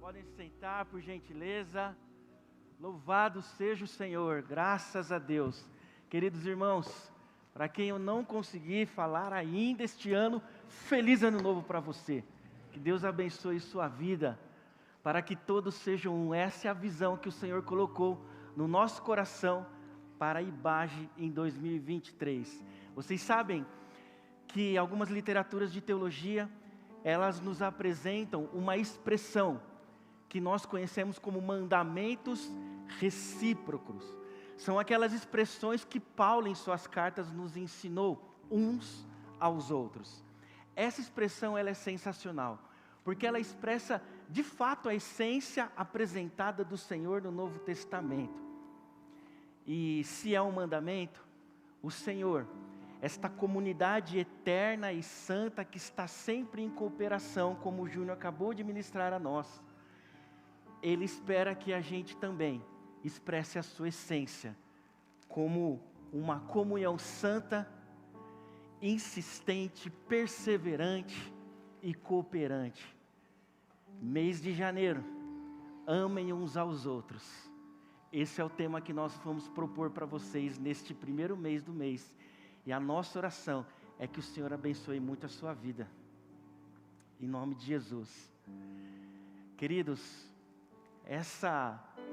Podem sentar, por gentileza. Louvado seja o Senhor, graças a Deus. Queridos irmãos, para quem eu não consegui falar ainda este ano, feliz ano novo para você. Que Deus abençoe sua vida, para que todos sejam um. Essa é a visão que o Senhor colocou no nosso coração para a IBAGE em 2023. Vocês sabem que algumas literaturas de teologia, elas nos apresentam uma expressão que nós conhecemos como mandamentos recíprocos. São aquelas expressões que Paulo em suas cartas nos ensinou uns aos outros. Essa expressão ela é sensacional, porque ela expressa de fato a essência apresentada do Senhor no Novo Testamento. E se é um mandamento, o Senhor, esta comunidade eterna e santa que está sempre em cooperação, como o Júnior acabou de ministrar a nós, Ele espera que a gente também expresse a sua essência como uma comunhão santa, insistente, perseverante e cooperante. Mês de janeiro, amem uns aos outros. Esse é o tema que nós vamos propor para vocês neste primeiro mês do mês. E a nossa oração é que o Senhor abençoe muito a sua vida. Em nome de Jesus. Queridos, esse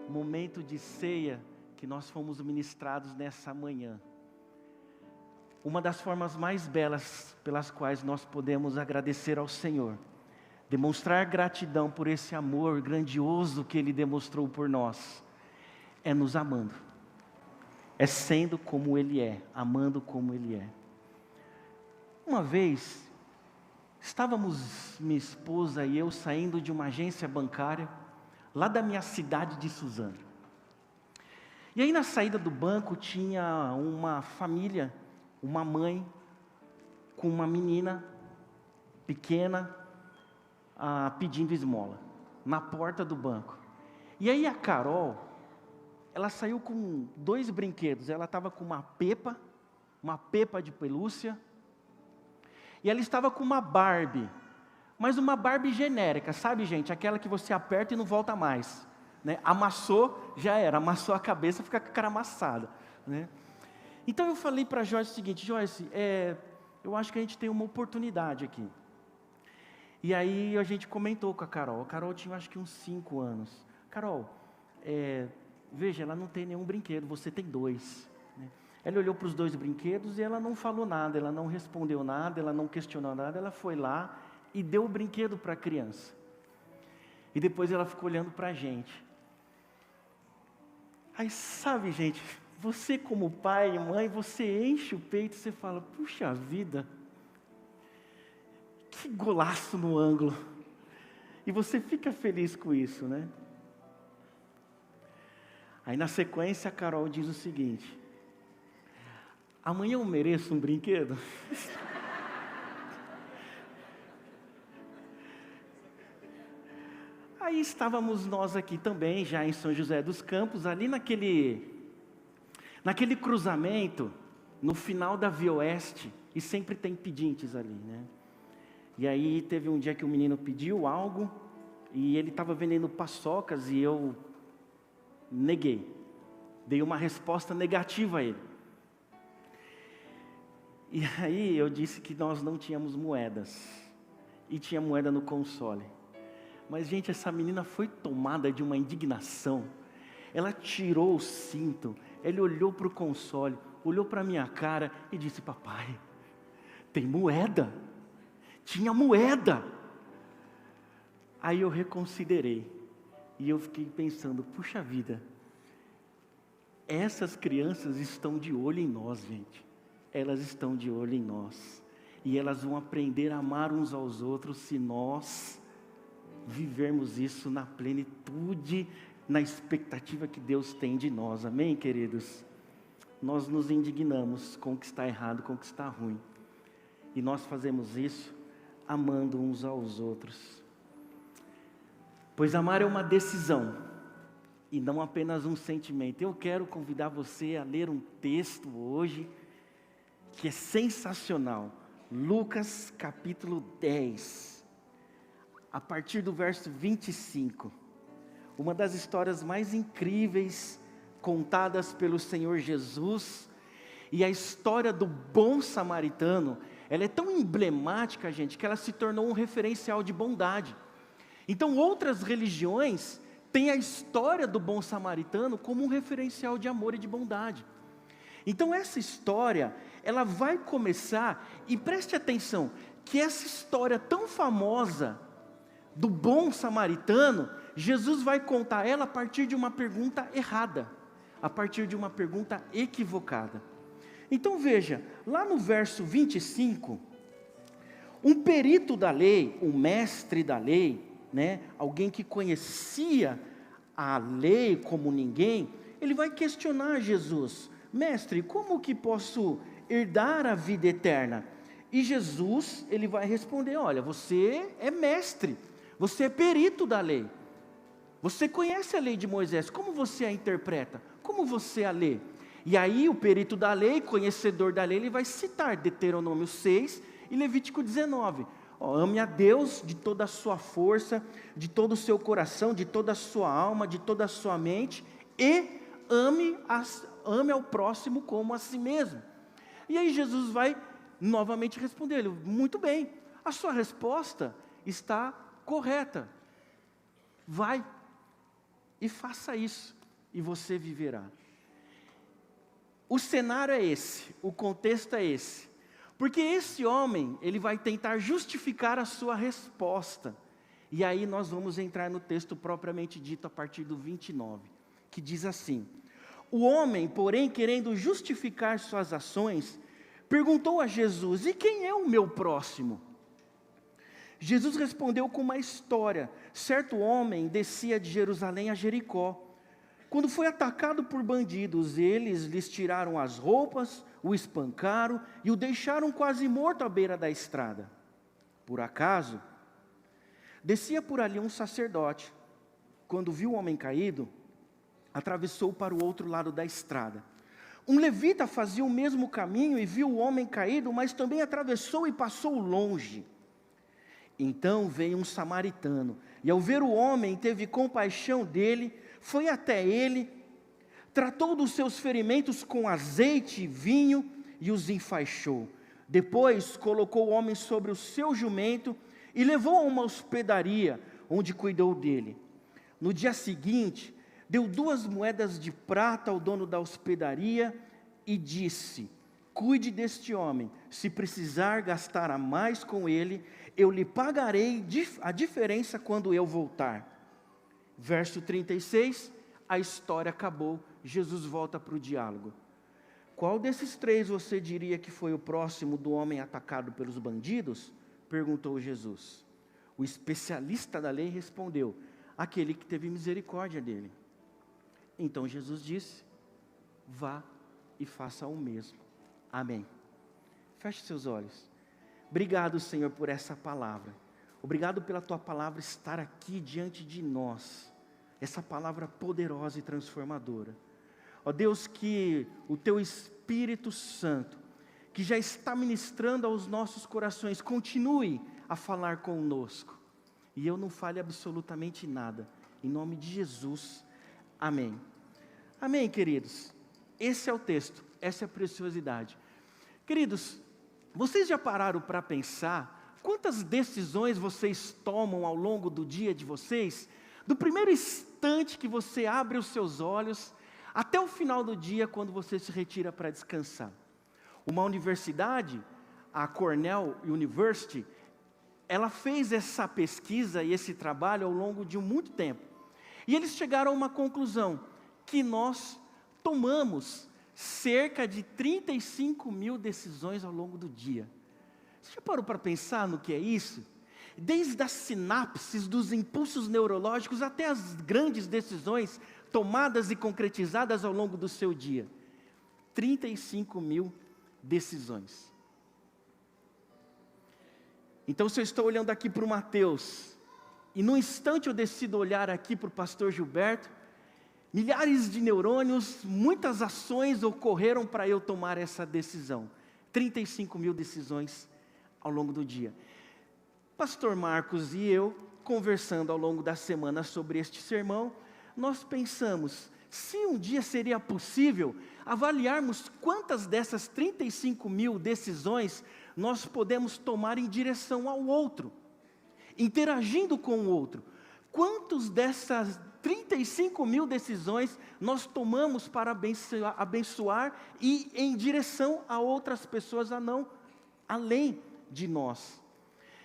momento de ceia que nós fomos ministrados nessa manhã, uma das formas mais belas pelas quais nós podemos agradecer ao Senhor, demonstrar gratidão por esse amor grandioso que Ele demonstrou por nós, é nos amando, é sendo como Ele é, amando como Ele é. Uma vez, estávamos minha esposa e eu saindo de uma agência bancária, lá da minha cidade de Suzano. E aí na saída do banco tinha uma família, uma mãe com uma menina pequena pedindo esmola, na porta do banco. E aí a Carol, ela saiu com 2 brinquedos, ela estava com uma pepa de pelúcia, e ela estava com uma Barbie, mas uma Barbie genérica, sabe gente, aquela que você aperta e não volta mais, né? Amassou, já era, amassou a cabeça, fica com a cara amassada, né? Então eu falei para a Joyce o seguinte: Joyce, eu acho que a gente tem uma oportunidade aqui. E aí a gente comentou com a Carol tinha acho que uns 5 anos, Carol, veja, ela não tem nenhum brinquedo, você tem 2, né? Ela olhou para os 2 brinquedos e ela não falou nada, ela não respondeu nada, ela não questionou nada, ela foi lá e deu o brinquedo para a criança. E depois ela ficou olhando para a gente. Aí sabe gente, você como pai e mãe, você enche o peito e você fala, puxa vida, que golaço no ângulo. E você fica feliz com isso, né? Aí na sequência a Carol diz o seguinte: amanhã eu mereço um brinquedo? Aí estávamos nós aqui também, já em São José dos Campos, ali naquele cruzamento, no final da Via Oeste, e sempre tem pedintes ali, né? E aí teve um dia que o menino pediu algo, e ele estava vendendo paçocas, e eu neguei, dei uma resposta negativa a ele. E aí eu disse que nós não tínhamos moedas, e tinha moeda no console. Mas gente, essa menina foi tomada de uma indignação, ela tirou o cinto, ele olhou para o console, olhou para a minha cara e disse: papai, tem moeda, tinha moeda. Aí eu reconsiderei, e eu fiquei pensando, puxa vida, essas crianças estão de olho em nós, gente, elas estão de olho em nós, e elas vão aprender a amar uns aos outros se nós vivermos isso na plenitude, na expectativa que Deus tem de nós, amém, queridos? Nós nos indignamos com o que está errado, com o que está ruim, e nós fazemos isso amando uns aos outros, pois amar é uma decisão, e não apenas um sentimento. Eu quero convidar você a ler um texto hoje, que é sensacional, Lucas capítulo 10, a partir do verso 25, uma das histórias mais incríveis contadas pelo Senhor Jesus. E a história do bom samaritano, ela é tão emblemática, gente, que ela se tornou um referencial de bondade. Então, outras religiões têm a história do bom samaritano como um referencial de amor e de bondade. Então, essa história, ela vai começar, e preste atenção, que essa história tão famosa do bom samaritano, Jesus vai contar ela a partir de uma pergunta errada, a partir de uma pergunta equivocada. Então veja, lá no verso 25, um perito da lei, um mestre da lei, alguém que conhecia a lei como ninguém, ele vai questionar Jesus: mestre, como que posso herdar a vida eterna? E Jesus, ele vai responder: olha, você é mestre, você é perito da lei, você conhece a lei de Moisés, como você a interpreta? Como você a lê? E aí o perito da lei, conhecedor da lei, ele vai citar Deuteronômio 6 e Levítico 19. Ame a Deus de toda a sua força, de todo o seu coração, de toda a sua alma, de toda a sua mente, e ame ao próximo como a si mesmo. E aí Jesus vai novamente responder ele: muito bem, a sua resposta está correta, vai e faça isso, e você viverá. O cenário é esse, o contexto é esse, porque esse homem, ele vai tentar justificar a sua resposta, e aí nós vamos entrar no texto propriamente dito a partir do 29, que diz assim: o homem, porém, querendo justificar suas ações, perguntou a Jesus: e quem é o meu próximo? Jesus respondeu com uma história. Certo homem descia de Jerusalém a Jericó. Quando foi atacado por bandidos, eles lhes tiraram as roupas, o espancaram e o deixaram quase morto à beira da estrada. Por acaso, descia por ali um sacerdote. Quando viu o homem caído, atravessou para o outro lado da estrada. Um levita fazia o mesmo caminho e viu o homem caído, mas também atravessou e passou longe. Então veio um samaritano, e ao ver o homem, teve compaixão dele, foi até ele, tratou dos seus ferimentos com azeite e vinho, e os enfaixou. Depois colocou o homem sobre o seu jumento, e levou a uma hospedaria, onde cuidou dele. No dia seguinte, deu 2 moedas de prata ao dono da hospedaria, e disse: cuide deste homem, se precisar gastar a mais com ele, eu lhe pagarei a diferença quando eu voltar. Verso 36, a história acabou, Jesus volta para o diálogo. Qual desses 3 você diria que foi o próximo do homem atacado pelos bandidos? Perguntou Jesus. O especialista da lei respondeu: aquele que teve misericórdia dele. Então Jesus disse: vá e faça o mesmo. Amém. Feche seus olhos. Obrigado, Senhor, por essa palavra. Obrigado pela Tua palavra estar aqui diante de nós. Essa palavra poderosa e transformadora. Ó Deus, que o Teu Espírito Santo, que já está ministrando aos nossos corações, continue a falar conosco. E eu não fale absolutamente nada. Em nome de Jesus. Amém. Amém, queridos. Esse é o texto. Essa é a preciosidade. Queridos, vocês já pararam para pensar quantas decisões vocês tomam ao longo do dia de vocês? Do primeiro instante que você abre os seus olhos, até o final do dia, quando você se retira para descansar. Uma universidade, a Cornell University, ela fez essa pesquisa e esse trabalho ao longo de muito tempo. E eles chegaram a uma conclusão, que nós tomamos cerca de 35 mil decisões ao longo do dia. Você já parou para pensar no que é isso? Desde as sinapses, dos impulsos neurológicos, até as grandes decisões tomadas e concretizadas ao longo do seu dia. 35 mil decisões. Então, se eu estou olhando aqui para o Mateus, e num instante eu decido olhar aqui para o pastor Gilberto, milhares de neurônios, muitas ações ocorreram para eu tomar essa decisão. 35 mil decisões ao longo do dia. Pastor Marcos e eu, conversando ao longo da semana sobre este sermão, nós pensamos, se um dia seria possível avaliarmos quantas dessas 35 mil decisões nós podemos tomar em direção ao outro, interagindo com o outro. Quantas dessas 35 mil decisões nós tomamos para abençoar e em direção a outras pessoas, além de nós.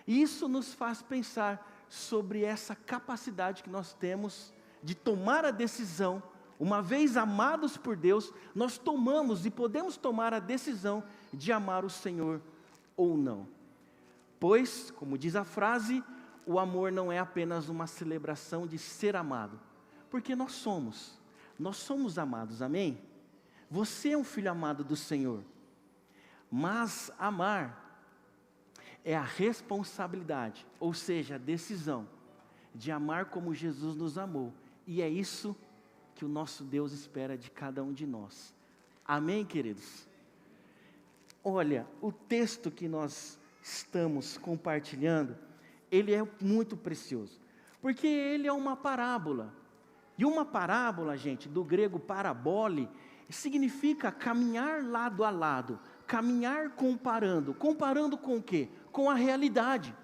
E isso nos faz pensar sobre essa capacidade que nós temos de tomar a decisão. Uma vez amados por Deus, nós tomamos e podemos tomar a decisão de amar o Senhor ou não. Pois, como diz a frase, o amor não é apenas uma celebração de ser amado, porque nós somos amados, amém? Você é um filho amado do Senhor, mas amar é a responsabilidade, ou seja, a decisão de amar como Jesus nos amou, e é isso que o nosso Deus espera de cada um de nós. Amém, queridos? Olha, o texto que nós estamos compartilhando, ele é muito precioso, porque ele é uma parábola. E uma parábola, gente, do grego parabole, significa caminhar lado a lado, caminhar comparando. Comparando com o quê? Com a realidade.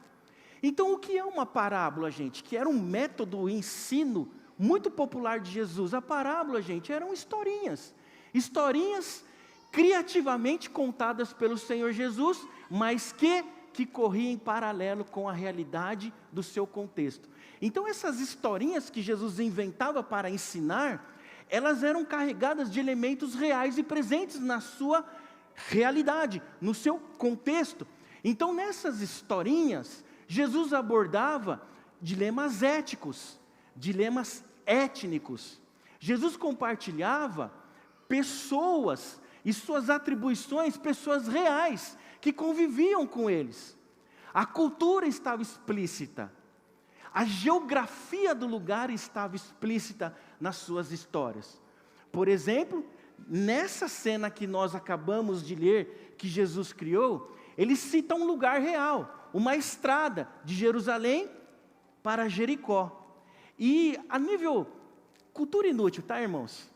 Então, o que é uma parábola, gente? Que era um método, ensino muito popular de Jesus. A parábola, gente, eram historinhas. Historinhas criativamente contadas pelo Senhor Jesus, mas que corriam em paralelo com a realidade do seu contexto. Então essas historinhas que Jesus inventava para ensinar, elas eram carregadas de elementos reais e presentes na sua realidade, no seu contexto. Então nessas historinhas, Jesus abordava dilemas éticos, dilemas étnicos. Jesus compartilhava pessoas e suas atribuições, pessoas reais, que conviviam com eles. A cultura estava explícita. A geografia do lugar estava explícita nas suas histórias. Por exemplo, nessa cena que nós acabamos de ler, que Jesus criou, ele cita um lugar real, uma estrada de Jerusalém para Jericó. E a nível cultura inútil, tá, irmãos?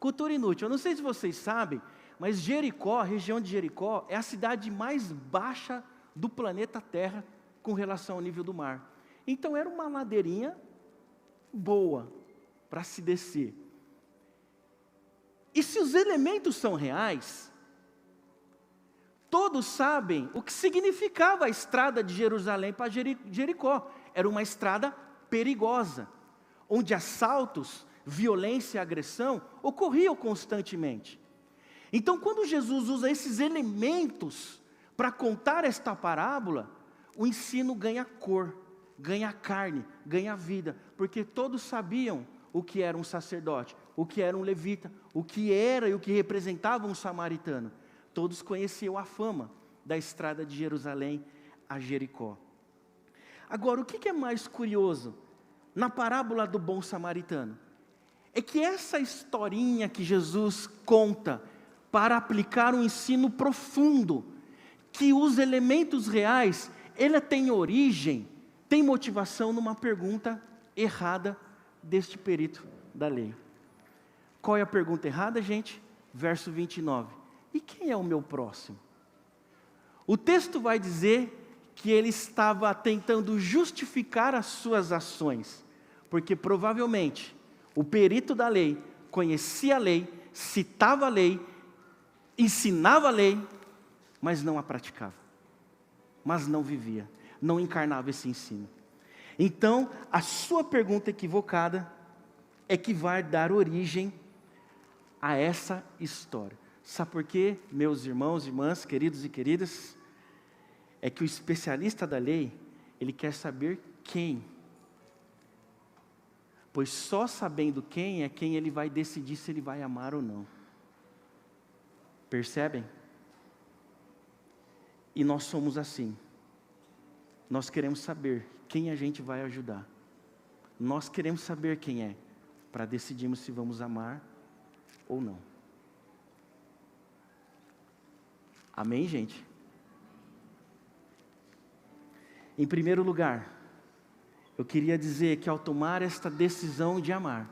Cultura inútil. Eu não sei se vocês sabem, mas Jericó, a região de Jericó, é a cidade mais baixa do planeta Terra com relação ao nível do mar. Então era uma ladeirinha boa para se descer. E se os elementos são reais, todos sabem o que significava a estrada de Jerusalém para Jericó. Era uma estrada perigosa, onde assaltos, violência e agressão ocorriam constantemente. Então, quando Jesus usa esses elementos para contar esta parábola, o ensino ganha cor, ganha carne, ganha vida, porque todos sabiam o que era um sacerdote, o que era um levita, o que era e o que representava um samaritano. Todos conheciam a fama da estrada de Jerusalém a Jericó. Agora, o que é mais curioso na parábola do bom samaritano? É que essa historinha que Jesus conta para aplicar um ensino profundo, que os elementos reais, ele tem origem, tem motivação numa pergunta errada deste perito da lei. Qual é a pergunta errada, gente? Verso 29. E quem é o meu próximo? O texto vai dizer que ele estava tentando justificar as suas ações, porque provavelmente o perito da lei conhecia a lei, citava a lei, ensinava a lei, mas não a praticava, mas não vivia, não encarnava esse ensino. Então, a sua pergunta equivocada é que vai dar origem a essa história. Sabe por quê, meus irmãos, irmãs, queridos e queridas? É que o especialista da lei, ele quer saber quem. Pois só sabendo quem é quem ele vai decidir se ele vai amar ou não. Percebem? E nós somos assim. Nós queremos saber quem a gente vai ajudar. Nós queremos saber quem é, para decidirmos se vamos amar ou não. Amém, gente? Em primeiro lugar, eu queria dizer que ao tomar esta decisão de amar,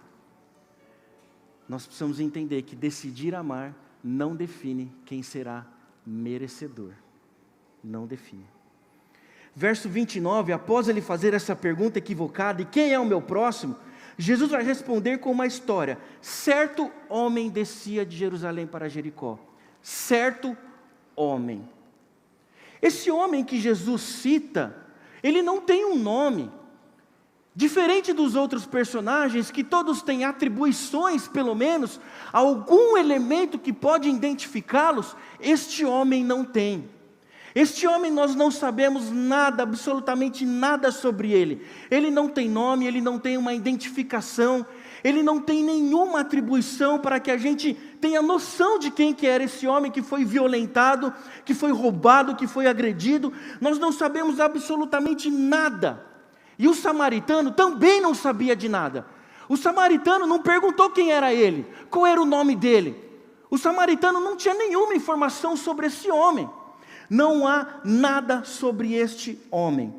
nós precisamos entender que decidir amar não define quem será merecedor. Não define. Verso 29, após ele fazer essa pergunta equivocada, e quem é o meu próximo? Jesus vai responder com uma história. Certo homem descia de Jerusalém para Jericó. Certo homem. Esse homem que Jesus cita, ele não tem um nome. Diferente dos outros personagens, que todos têm atribuições, pelo menos, algum elemento que pode identificá-los, este homem não tem. Este homem nós não sabemos nada, absolutamente nada sobre ele. Ele não tem nome, ele não tem uma identificação, ele não tem nenhuma atribuição para que a gente tenha noção de quem que era esse homem que foi violentado, que foi roubado, que foi agredido. Nós não sabemos absolutamente nada. E o samaritano também não sabia de nada. O samaritano não perguntou quem era ele, qual era o nome dele. O samaritano não tinha nenhuma informação sobre esse homem. Não há nada sobre este homem.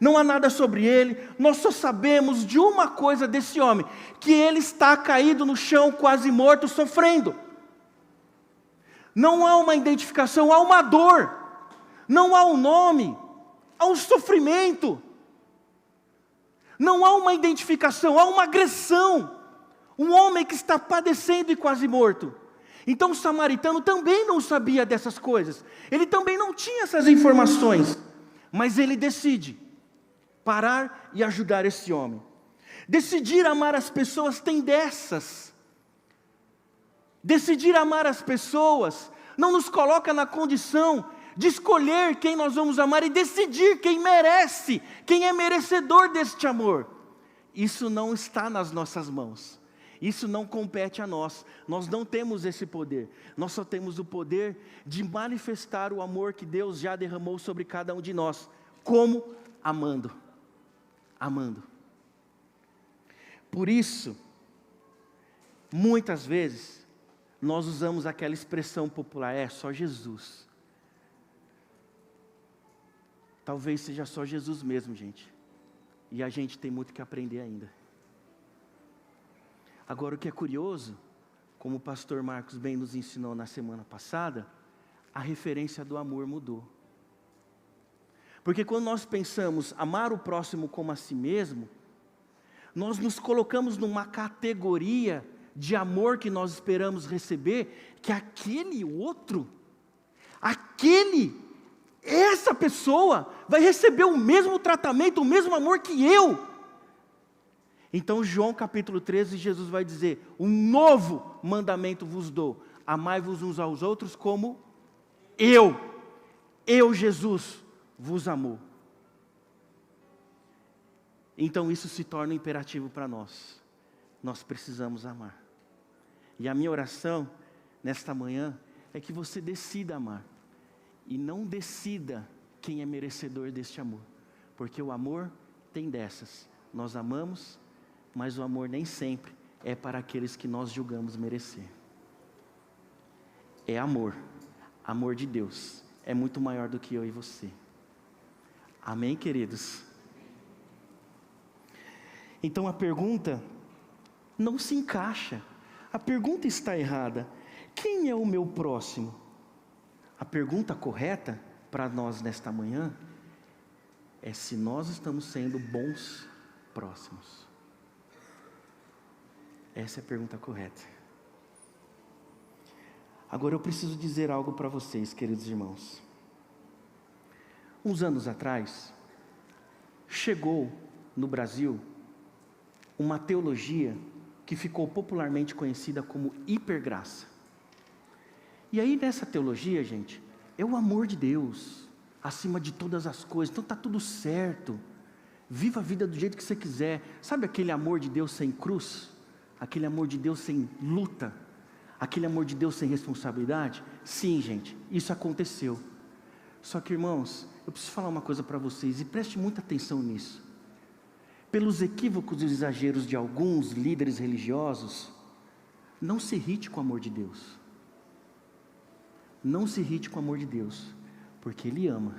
Não há nada sobre ele. Nós só sabemos de uma coisa desse homem: que ele está caído no chão, quase morto, sofrendo. Não há uma identificação, há uma dor. Não há um nome, há um sofrimento. Não há uma identificação, há uma agressão. Um homem que está padecendo e quase morto. Então o samaritano também não sabia dessas coisas. Ele também não tinha essas informações. Mas ele decide parar e ajudar esse homem. Decidir amar as pessoas tem dessas. Decidir amar as pessoas não nos coloca na condição de escolher quem nós vamos amar e decidir quem merece, quem é merecedor deste amor. Isso não está nas nossas mãos. Isso não compete a nós. Nós não temos esse poder. Nós só temos o poder de manifestar o amor que Deus já derramou sobre cada um de nós. Como? Amando. Amando. Por isso, muitas vezes, nós usamos aquela expressão popular: é só Jesus. Talvez seja só Jesus mesmo, gente. E a gente tem muito que aprender ainda. Agora, o que é curioso, como o pastor Marcos bem nos ensinou na semana passada, a referência do amor mudou. Porque quando nós pensamos amar o próximo como a si mesmo, nós nos colocamos numa categoria de amor que nós esperamos receber, que aquele outro, essa pessoa vai receber o mesmo tratamento, o mesmo amor que eu. Então João capítulo 13, Jesus vai dizer: um novo mandamento vos dou, amai-vos uns aos outros como eu Jesus, vos amou. Então isso se torna um imperativo para nós. Nós precisamos amar. E a minha oração nesta manhã é que você decida amar. E não decida quem é merecedor deste amor. Porque o amor tem dessas. Nós amamos, mas o amor nem sempre é para aqueles que nós julgamos merecer. É amor. Amor de Deus. É muito maior do que eu e você. Amém, queridos? Então a pergunta não se encaixa. A pergunta está errada. Quem é o meu próximo? A pergunta correta para nós nesta manhã é se nós estamos sendo bons próximos. Essa é a pergunta correta. Agora eu preciso dizer algo para vocês, queridos irmãos. Uns anos atrás, chegou no Brasil uma teologia que ficou popularmente conhecida como hipergraça. E aí nessa teologia, gente, é o amor de Deus acima de todas as coisas. Então está tudo certo. Viva a vida do jeito que você quiser. Sabe aquele amor de Deus sem cruz? Aquele amor de Deus sem luta? Aquele amor de Deus sem responsabilidade? Sim, gente, isso aconteceu. Só que, irmãos, eu preciso falar uma coisa para vocês, e preste muita atenção nisso. Pelos equívocos e exageros de alguns líderes religiosos, não se irrite com o amor de Deus. Não se irrite com o amor de Deus, porque Ele ama.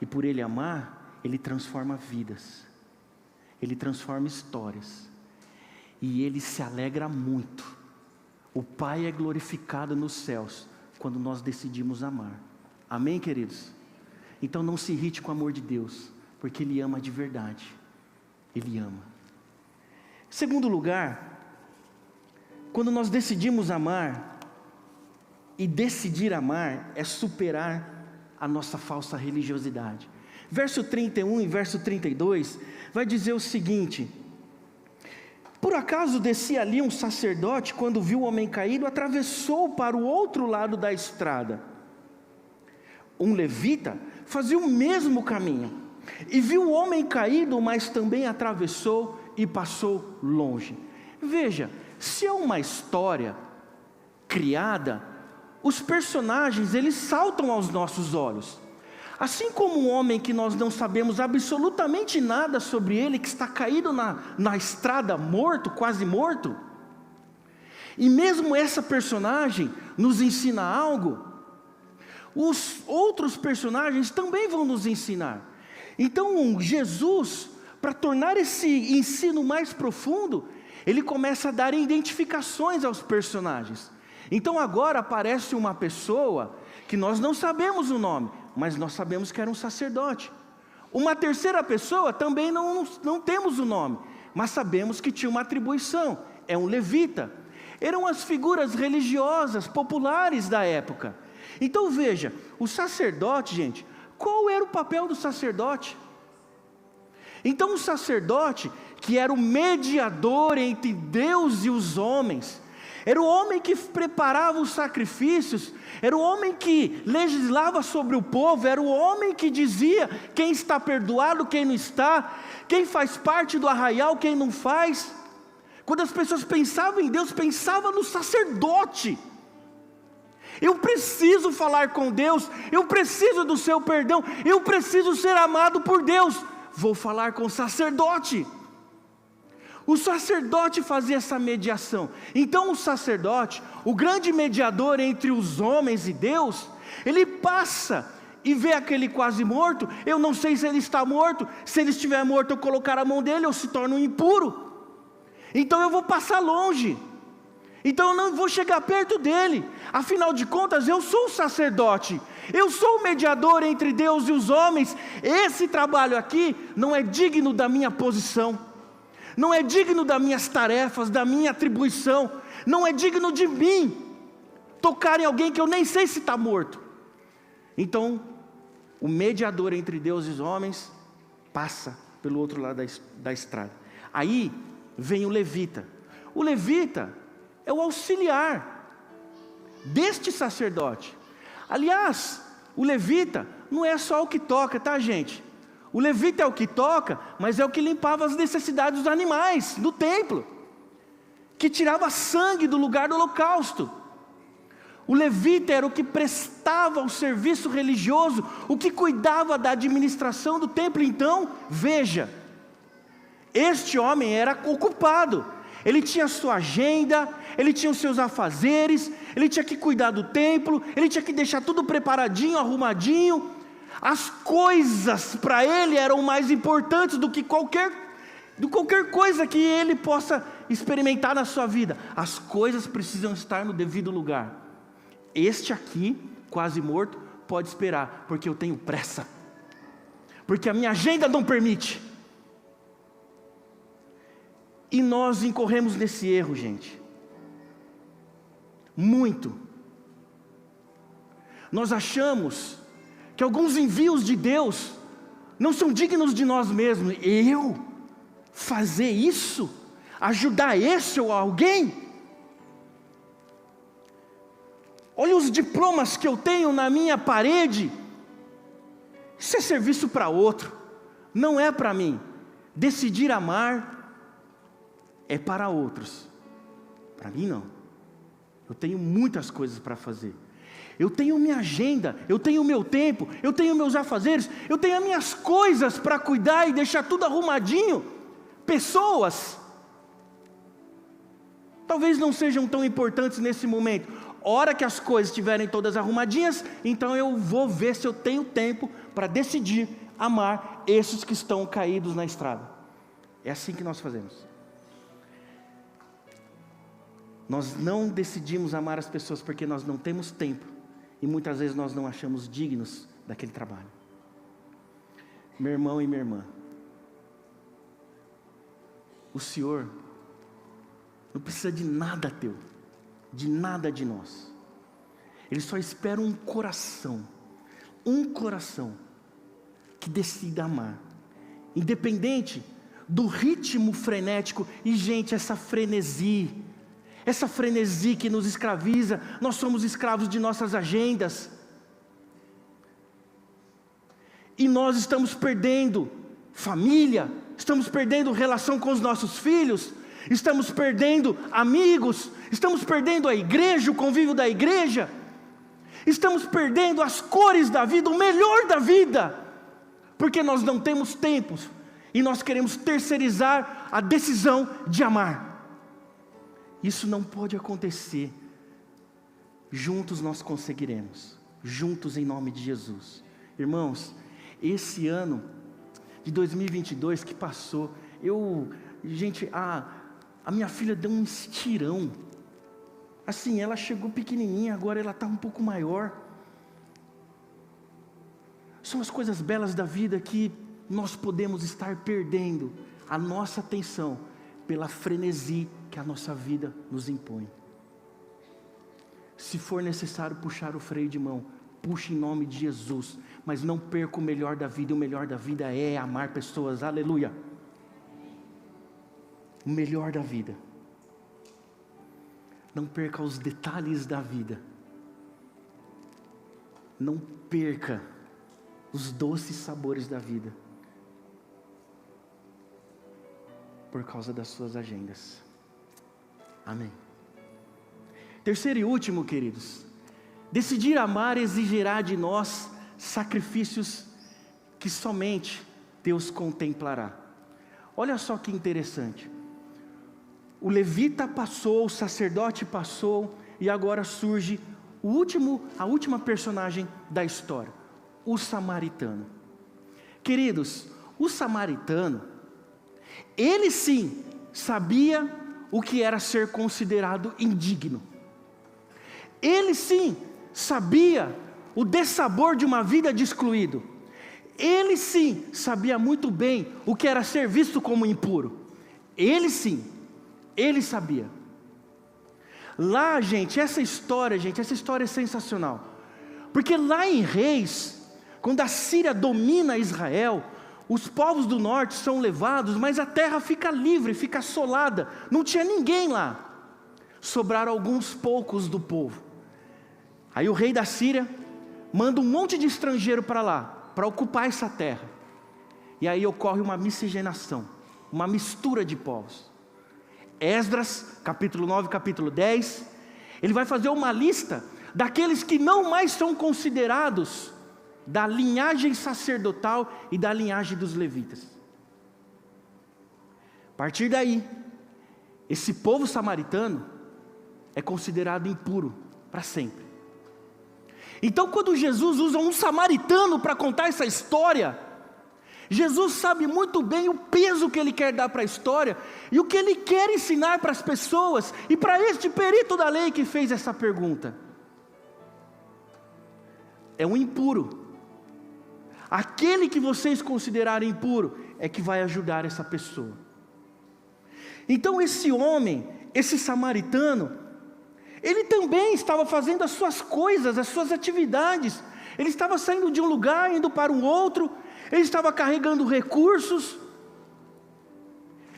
E por Ele amar, Ele transforma vidas. Ele transforma histórias. e Ele se alegra muito. O Pai é glorificado nos céus quando nós decidimos amar. Amém, queridos? Então não se irrite com o amor de Deus, porque Ele ama de verdade. Ele ama. Segundo lugar, quando nós decidimos amar, e decidir amar é superar a nossa falsa religiosidade. Verso 31 e verso 32 vai dizer o seguinte: por acaso descia ali um sacerdote, quando viu o homem caído, atravessou para o outro lado da estrada. Um levita fazia o mesmo caminho, e viu o homem caído, mas também atravessou e passou longe. Veja, se é uma história criada, os personagens, eles saltam aos nossos olhos. Assim como um homem que nós não sabemos absolutamente nada sobre ele, que está caído na estrada, morto, quase morto. E mesmo essa personagem nos ensina algo, os outros personagens também vão nos ensinar. Então Jesus, para tornar esse ensino mais profundo, ele começa a dar identificações aos personagens. Então agora aparece uma pessoa que nós não sabemos o nome, mas nós sabemos que era um sacerdote. Uma terceira pessoa também não temos o nome, mas sabemos que tinha uma atribuição, é um levita. Eram as figuras religiosas populares da época. Então veja, o sacerdote, gente, qual era o papel do sacerdote? Então o sacerdote, que era o mediador entre Deus e os homens, era o homem que preparava os sacrifícios, era o homem que legislava sobre o povo, era o homem que dizia quem está perdoado, quem não está, quem faz parte do arraial, quem não faz. Quando as pessoas pensavam em Deus, pensavam no sacerdote. Eu preciso falar com Deus, eu preciso do seu perdão, eu preciso ser amado por Deus, vou falar com o sacerdote. O sacerdote fazia essa mediação. Então o sacerdote, o grande mediador entre os homens e Deus, ele passa e vê aquele quase morto. Eu não sei se ele está morto, se ele estiver morto eu colocar a mão dele, eu se torno impuro. Então eu vou passar longe, então eu não vou chegar perto dele. Afinal de contas eu sou o sacerdote, eu sou o mediador entre Deus e os homens. Esse trabalho aqui não é digno da minha posição, não é digno das minhas tarefas, da minha atribuição, não é digno de mim tocar em alguém que eu nem sei se está morto. Então o mediador entre Deus e os homens passa pelo outro lado da estrada. Aí vem o levita. O levita é o auxiliar deste sacerdote. Aliás, o levita não é só o que toca, tá, gente? O levita é o que toca, mas é o que limpava as necessidades dos animais do templo, que tirava sangue do lugar do holocausto. O levita era o que prestava o serviço religioso, o que cuidava da administração do templo. Então, veja, este homem era ocupado, ele tinha sua agenda, ele tinha os seus afazeres, ele tinha que cuidar do templo, ele tinha que deixar tudo preparadinho, arrumadinho. As coisas para ele eram mais importantes do que qualquer coisa que ele possa experimentar na sua vida. As coisas precisam estar no devido lugar. Este aqui, quase morto, pode esperar, porque eu tenho pressa, porque a minha agenda não permite. E nós incorremos nesse erro, gente, muito. Nós achamos que alguns envios de Deus não são dignos de nós mesmos. Eu fazer isso? Ajudar esse ou alguém? Olha os diplomas que eu tenho na minha parede. Isso é serviço para outro, não é para mim. Decidir amar é para outros, para mim não. Eu tenho muitas coisas para fazer. Eu tenho minha agenda, eu tenho o meu tempo, eu tenho meus afazeres, eu tenho as minhas coisas para cuidar e deixar tudo arrumadinho. Pessoas talvez não sejam tão importantes nesse momento. Hora que as coisas estiverem todas arrumadinhas, então eu vou ver se eu tenho tempo para decidir amar esses que estão caídos na estrada. É assim que nós fazemos. Nós não decidimos amar as pessoas porque nós não temos tempo, e muitas vezes nós não achamos dignos daquele trabalho. Meu irmão e minha irmã, o Senhor não precisa de nada teu, de nada de nós. Ele só espera um coração que decida amar, independente do ritmo frenético. E gente, essa frenesi que nos escraviza, nós somos escravos de nossas agendas, e nós estamos perdendo família, estamos perdendo relação com os nossos filhos, estamos perdendo amigos, estamos perdendo a igreja, o convívio da igreja, estamos perdendo as cores da vida, o melhor da vida, porque nós não temos tempo, e nós queremos terceirizar a decisão de amar. Isso não pode acontecer. Juntos nós conseguiremos, juntos em nome de Jesus. Irmãos, esse ano de 2022 que passou, a minha filha deu um estirão, assim, ela chegou pequenininha, agora ela está um pouco maior. São as coisas belas da vida que nós podemos estar perdendo a nossa atenção pela frenesi que a nossa vida nos impõe. Se for necessário puxar o freio de mão, puxe em nome de Jesus, mas não perca o melhor da vida. O melhor da vida é amar pessoas, aleluia. O melhor da vida. Não perca os detalhes da vida, não perca os doces sabores da vida, por causa das suas agendas. Amém. Terceiro e último, queridos, decidir amar exigirá de nós sacrifícios que somente Deus contemplará. Olha só que interessante, o levita passou, o sacerdote passou, e agora surge a última personagem da história, o samaritano. Queridos, o samaritano, ele sim sabia o que era ser considerado indigno. Ele sim sabia o dessabor de uma vida de excluído. Ele sim sabia muito bem o que era ser visto como impuro. Ele sim, ele sabia. Lá, gente, essa história é sensacional. Porque lá em Reis, quando a Síria domina Israel, os povos do norte são levados, mas a terra fica livre, fica assolada, não tinha ninguém lá. Sobraram alguns poucos do povo. Aí o rei da Síria manda um monte de estrangeiro para lá, para ocupar essa terra. E aí ocorre uma miscigenação, uma mistura de povos. Esdras, capítulo 9, capítulo 10, ele vai fazer uma lista daqueles que não mais são considerados da linhagem sacerdotal e da linhagem dos levitas. A partir daí, esse povo samaritano é considerado impuro para sempre. Então, quando Jesus usa um samaritano para contar essa história, Jesus sabe muito bem o peso que Ele quer dar para a história, e o que Ele quer ensinar para as pessoas, e para este perito da lei que fez essa pergunta. É um impuro. Aquele que vocês considerarem impuro, é que vai ajudar essa pessoa. Então esse homem, esse samaritano, ele também estava fazendo as suas coisas, as suas atividades. Ele estava saindo de um lugar, indo para um outro. Ele estava carregando recursos.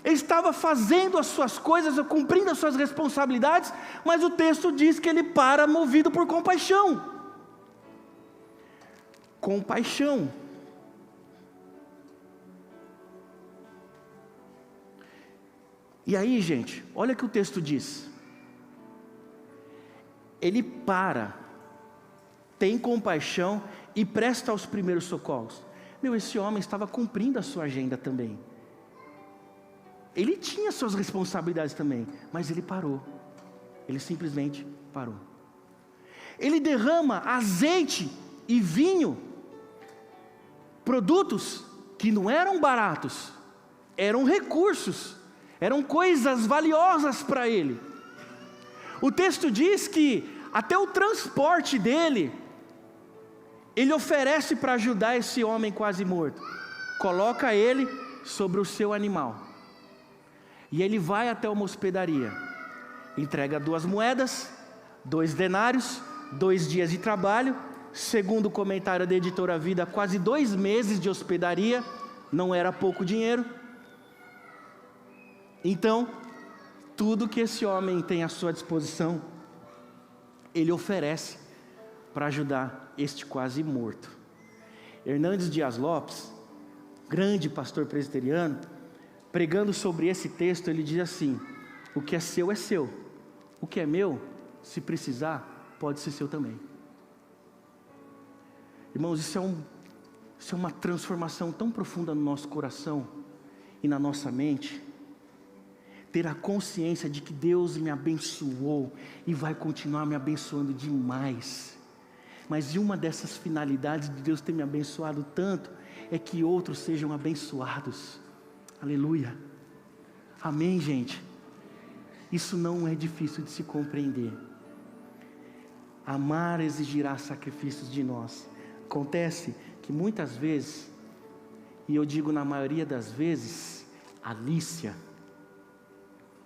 Ele estava fazendo as suas coisas, cumprindo as suas responsabilidades. Mas o texto diz que ele para movido por compaixão. Compaixão. E aí, gente, olha o que o texto diz. Ele para, tem compaixão e presta os primeiros socorros. Esse homem estava cumprindo a sua agenda também. Ele tinha suas responsabilidades também, mas ele parou. Ele simplesmente parou. Ele derrama azeite e vinho, produtos que não eram baratos, eram recursos, eram coisas valiosas para ele. O texto diz que até o transporte dele, ele oferece para ajudar esse homem quase morto. Coloca ele sobre o seu animal. E ele vai até uma hospedaria. Entrega 2 moedas, 2 denários, 2 dias de trabalho. Segundo o comentário da editora Vida, quase 2 meses de hospedaria. Não era pouco dinheiro. Então, tudo que esse homem tem à sua disposição, ele oferece para ajudar este quase morto. Hernandes Dias Lopes, grande pastor presbiteriano, pregando sobre esse texto, ele diz assim: o que é seu, o que é meu, se precisar, pode ser seu também. Irmãos, isso é uma transformação tão profunda no nosso coração e na nossa mente. Ter a consciência de que Deus me abençoou e vai continuar me abençoando demais. Mas uma dessas finalidades de Deus ter me abençoado tanto é que outros sejam abençoados. Aleluia. Amém, gente? Isso não é difícil de se compreender. Amar exigirá sacrifícios de nós. Acontece que muitas vezes, e eu digo na maioria das vezes, Alícia,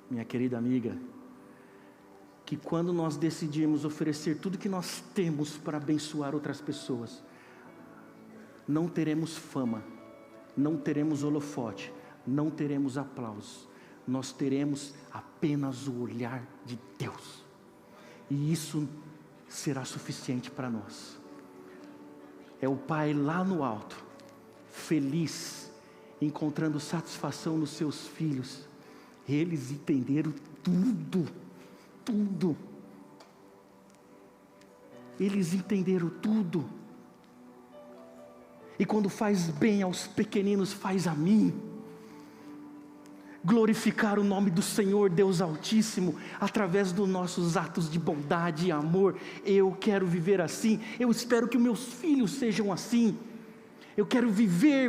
minha querida amiga, que quando nós decidimos oferecer tudo que nós temos para abençoar outras pessoas, não teremos fama, não teremos holofote, não teremos aplausos, nós teremos apenas o olhar de Deus, e isso será suficiente para nós. É o Pai lá no alto, feliz, encontrando satisfação nos seus filhos. Eles entenderam tudo. Eles entenderam tudo. E quando faz bem aos pequeninos, faz a mim. Glorificar o nome do Senhor, Deus Altíssimo, através dos nossos atos de bondade e amor. Eu quero viver assim. Eu espero que meus filhos sejam assim. Eu quero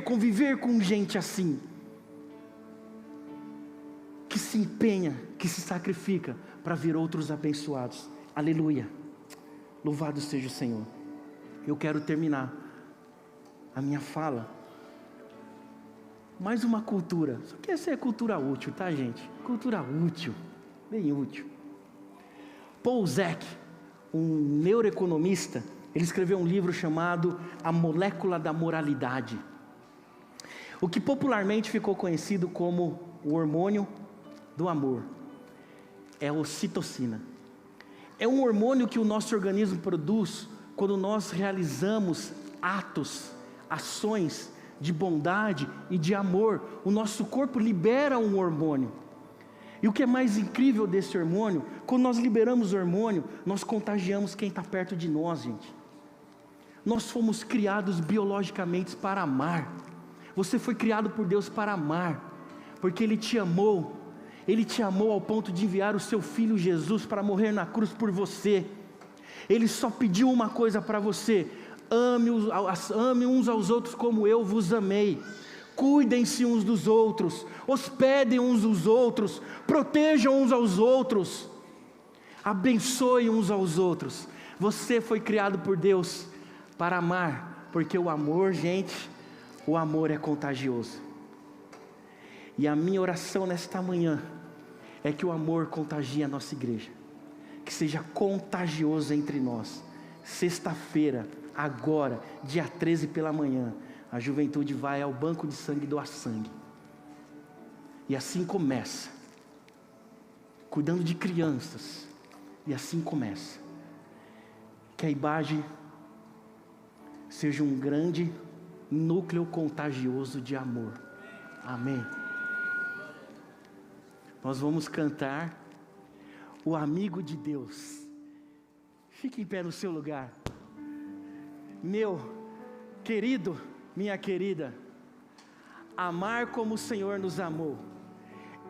conviver com gente assim, que se empenha, que se sacrifica para ver outros abençoados. Aleluia. Louvado seja o Senhor. Eu quero terminar a minha fala. Mais uma cultura. Só que essa é cultura útil, tá, gente? Cultura útil. Bem útil. Paul Zek, um neuroeconomista, ele escreveu um livro chamado A Molécula da Moralidade. O que popularmente ficou conhecido como o hormônio do amor. É a ocitocina. É um hormônio que o nosso organismo produz quando nós realizamos atos, ações de bondade e de amor. O nosso corpo libera um hormônio. E o que é mais incrível desse hormônio, quando nós liberamos o hormônio, nós contagiamos quem está perto de nós, gente. Nós fomos criados biologicamente para amar. Você foi criado por Deus para amar, porque Ele te amou. Ele te amou ao ponto de enviar o seu Filho Jesus para morrer na cruz por você. Ele só pediu uma coisa para você: ame uns aos outros como eu vos amei. Cuidem-se uns dos outros, hospedem uns dos outros, protejam uns aos outros, abençoem uns aos outros. Você foi criado por Deus para amar, porque o amor, gente, o amor é contagioso. E a minha oração nesta manhã é que o amor contagie a nossa igreja, que seja contagioso entre nós. Sexta-feira, agora, dia 13 pela manhã, a juventude vai ao banco de sangue doar sangue. E assim começa, cuidando de crianças, e assim começa. Que a IBAGE seja um grande núcleo contagioso de amor. Amém. Nós vamos cantar o Amigo de Deus. Fique em pé no seu lugar. Meu querido, minha querida, amar como o Senhor nos amou.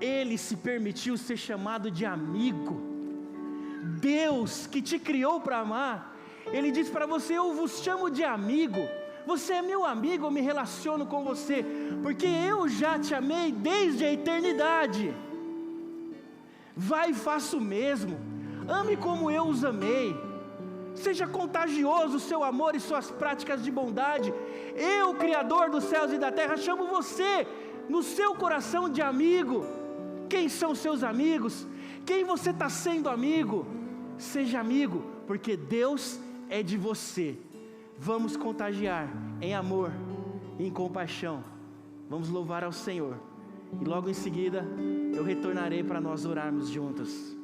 Ele se permitiu ser chamado de amigo. Deus que te criou para amar, Ele diz para você: eu vos chamo de amigo. Você é meu amigo, eu me relaciono com você, porque eu já te amei desde a eternidade. Vai e faça o mesmo. ame como eu os amei. Seja contagioso o seu amor e suas práticas de bondade. Eu, Criador dos céus e da terra, chamo você no seu coração de amigo. Quem são seus amigos? Quem você está sendo amigo? Seja amigo, porque Deus é de você. Vamos contagiar em amor, em compaixão. Vamos louvar ao Senhor. E logo em seguida, eu retornarei para nós orarmos juntos.